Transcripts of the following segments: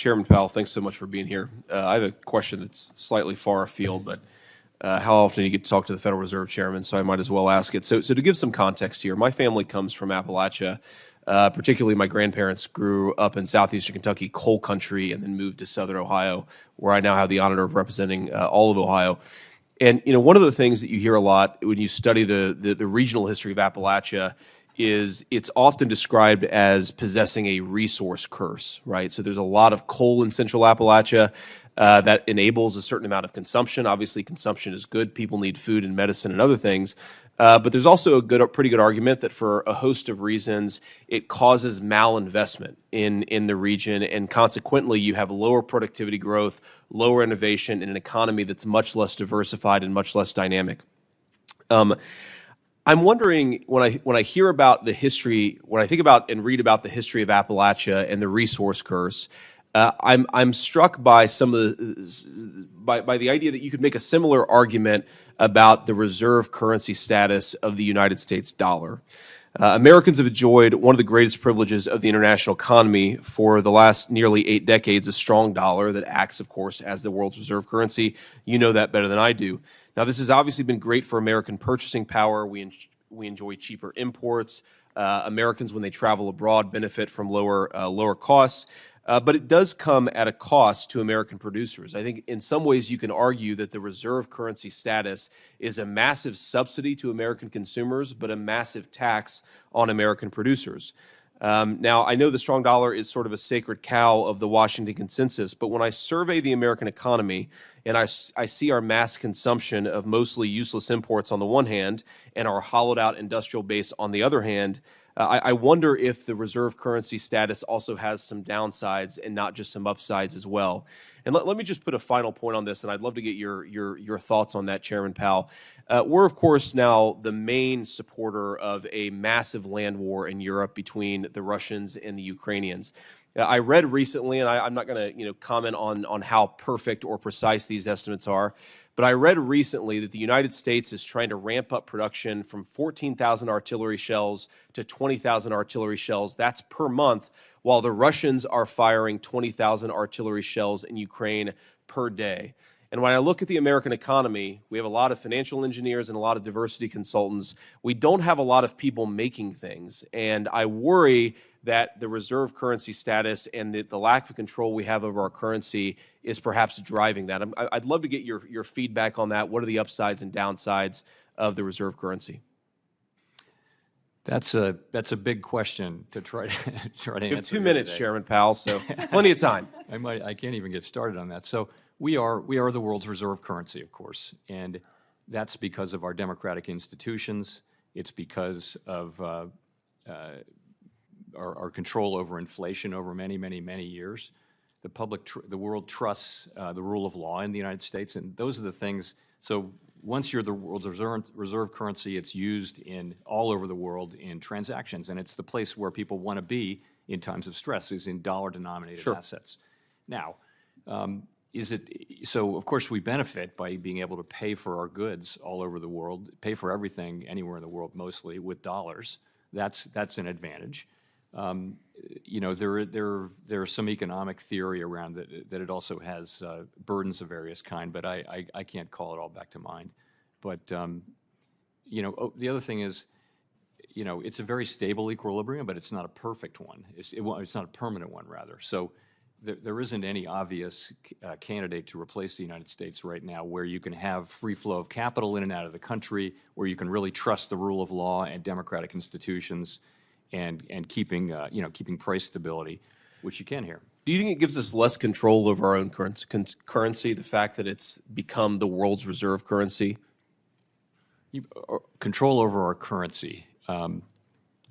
Chairman Powell, thanks so much for being here. I have a question that's slightly far afield, but how often do you get to talk to the Federal Reserve Chairman, so I might as well ask it. So to give some context here, my family comes from Appalachia. Particularly, my grandparents grew up in southeastern Kentucky, coal country, and then moved to southern Ohio, where I now have the honor of representing all of Ohio. And one of the things that you hear a lot when you study the regional history of Appalachia is it's often described as possessing a resource curse, right? So there's a lot of coal in central Appalachia that enables a certain amount of consumption. Obviously, consumption is good. People need food and medicine and other things. But there's also a pretty good argument that for a host of reasons, it causes malinvestment in the region, and consequently, you have lower productivity growth, lower innovation, and an economy that's much less diversified and much less dynamic. I'm wondering when I hear about the history, when I think about and read about the history of Appalachia and the resource curse, I'm struck by some of by the idea that you could make a similar argument about the reserve currency status of the United States dollar. Americans have enjoyed one of the greatest privileges of the international economy for the last nearly 8 decades, a strong dollar that acts, of course, as the world's reserve currency. You know that better than I do. Now, this has obviously been great for American purchasing power. We enjoy cheaper imports. Americans, when they travel abroad, benefit from lower costs. But it does come at a cost to American producers. I think in some ways you can argue that the reserve currency status is a massive subsidy to American consumers, but a massive tax on American producers. Now, I know the strong dollar is sort of a sacred cow of the Washington consensus, but when I survey the American economy and I see our mass consumption of mostly useless imports on the one hand and our hollowed out industrial base on the other hand, I wonder if the reserve currency status also has some downsides and not just some upsides as well. And let me just put a final point on this, and I'd love to get your thoughts on that, Chairman Powell. We're, of course, now the main supporter of a massive land war in Europe between the Russians and the Ukrainians. I read recently, and I'm not going to comment on how perfect or precise these estimates are, but I read recently that the United States is trying to ramp up production from 14,000 artillery shells to 20,000 artillery shells. That's per month, while the Russians are firing 20,000 artillery shells in Ukraine per day. And when I look at the American economy, we have a lot of financial engineers and a lot of diversity consultants. We don't have a lot of people making things. And I worry that the reserve currency status and the lack of control we have over our currency is perhaps driving that. I'd love to get your feedback on that. What are the upsides and downsides of the reserve currency? That's a big question to try to answer. You have 2 minutes, today. Chairman Powell, so plenty of time. I can't even get started on that. So we are the world's reserve currency, of course, and that's because of our democratic institutions. It's because of our control over inflation over many, many, many years. The world trusts the rule of law in the United States, and those are the things. So once you're the world's reserve currency, it's used all over the world in transactions, and it's the place where people want to be in times of stress, is in dollar-denominated assets. Now, so of course we benefit by being able to pay for our goods all over the world, pay for everything anywhere in the world mostly with dollars. That's an advantage. There's some economic theory around that it also has burdens of various kind, but I can't call it all back to mind. But the other thing is, it's a very stable equilibrium, but it's not a perfect one. It's not a permanent one, rather. So there isn't any obvious candidate to replace the United States right now where you can have free flow of capital in and out of the country, where you can really trust the rule of law and democratic institutions, and keeping price stability, which you can here. Do you think it gives us less control over our own currency, the fact that it's become the world's reserve currency? Control over our currency.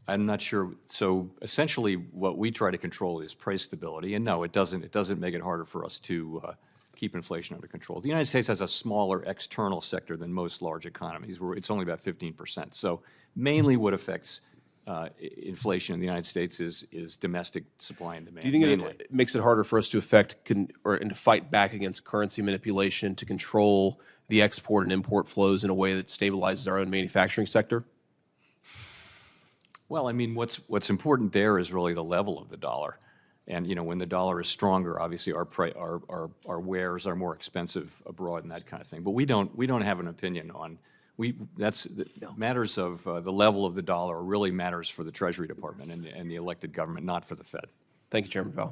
I'm not sure. So essentially what we try to control is price stability. And no, it doesn't make it harder for us to keep inflation under control. The United States has a smaller external sector than most large economies, where it's only about 15%. So mainly what affects inflation in the United States is domestic supply and demand. Do you think it makes it harder for us to and to fight back against currency manipulation, to control the export and import flows in a way that stabilizes our own manufacturing sector? Well, I mean, what's important there is really the level of the dollar. And when the dollar is stronger, obviously our wares are more expensive abroad and that kind of thing. But we don't have an opinion on matters of the level of the dollar really matters for the Treasury Department and the elected government, not for the Fed. Thank you, Chairman Powell.